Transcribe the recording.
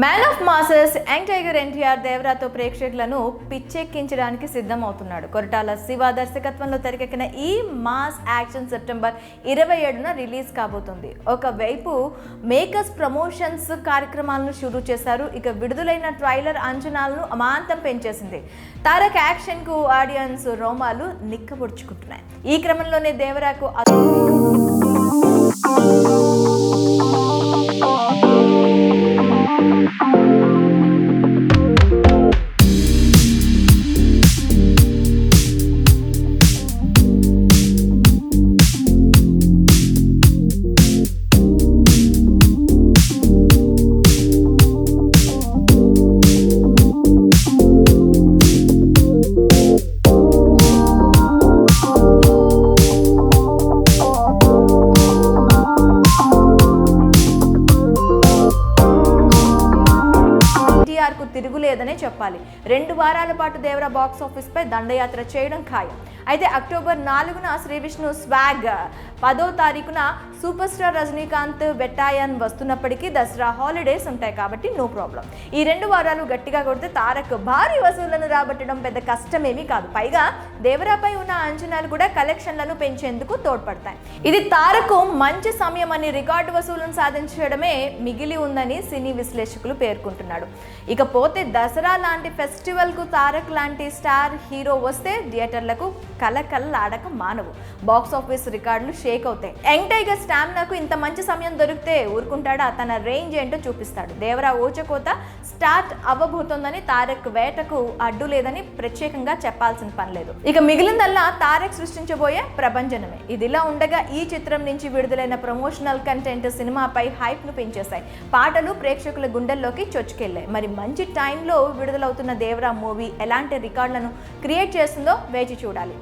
Man of masses young tiger NTR దేవరాతో ప్రేక్షకులను పిచ్చెక్కించడానికి సిద్ధమవుతున్నాడు. కొరటాల శివ దర్శకత్వంలో తెరకెక్కిన ఈ మాస్ యాక్షన్ సెప్టెంబర్ 27న రిలీజ్ కాబోతుంది. ఒకవైపు మేకర్స్ ప్రమోషన్స్ కార్యక్రమాలను షురూ చేశారు. ఇక విడుదలైన ట్రైలర్ అంచనాలను అమాంతం పెంచేసింది. తారక్ యాక్షన్ కు ఆడియన్స్ రోమాలు నిక్కబొడుచుకుంటున్నాయి. ఈ క్రమంలోనే దేవరాకు కు తిరుగులేదనే చెప్పాలి. 2 వారాల పాటు దేవరా బాక్స్ ఆఫీస్ పై దండయాత్ర చేయడం ఖాయం. అయితే అక్టోబర్ 4న శ్రీ విష్ణు స్వాగ్, 10వ తారీఖున సూపర్ స్టార్ రజనీకాంత్ బెట్టాయన్ వస్తున్నప్పటికీ దసరా హాలిడేస్ ఉంటాయి కాబట్టి నో ప్రాబ్లం. ఈ 2 వారాలు గట్టిగా కొడితే తారక్ భారీ వసూళ్లను రాబట్టడం పెద్ద కష్టమేమీ కాదు. పైగా దేవరాపై ఉన్న అంచనాలు కూడా కలెక్షన్లను పెంచేందుకు తోడ్పడతాయి. ఇది తారక్ మంచి సమయం అని రికార్డు వసూళ్లను సాధించడమే మిగిలి ఉందని సినీ విశ్లేషకులు పేర్కొంటున్నాడు. ఇకపోతే దసరా లాంటి ఫెస్టివల్ కు తారక్ లాంటి స్టార్ హీరో వస్తే థియేటర్లకు కలకల్లాడక మానవు. బాక్స్ ఆఫీస్ రికార్డులు షేక్ అవుతాయి. యంగ్ టైగర్ స్టామినాకు ఇంత మంచి సమయం దొరికితే ఊరుకుంటాడా? తన రేంజ్ ఏంటో చూపిస్తాడు. దేవరా ఊచకోత స్టార్ట్ అవ్వబోతోందని, తారక్ వేటకు అడ్డు లేదని ప్రత్యేకంగా చెప్పాల్సిన పని లేదు. ఇక మిగిలిందల్లా తారక్ సృష్టించబోయే ప్రభంజనమే. ఇదిలా ఉండగా ఈ చిత్రం నుంచి విడుదలైన ప్రమోషనల్ కంటెంట్ సినిమాపై హైప్ ను పెంచేశాయి. పాటలు ప్రేక్షకుల గుండెల్లోకి చొచ్చుకెళ్లాయి. మరి మంచి టైంలో విడుదలవుతున్న దేవరా మూవీ ఎలాంటి రికార్డులను క్రియేట్ చేస్తుందో వేచి చూడాలి.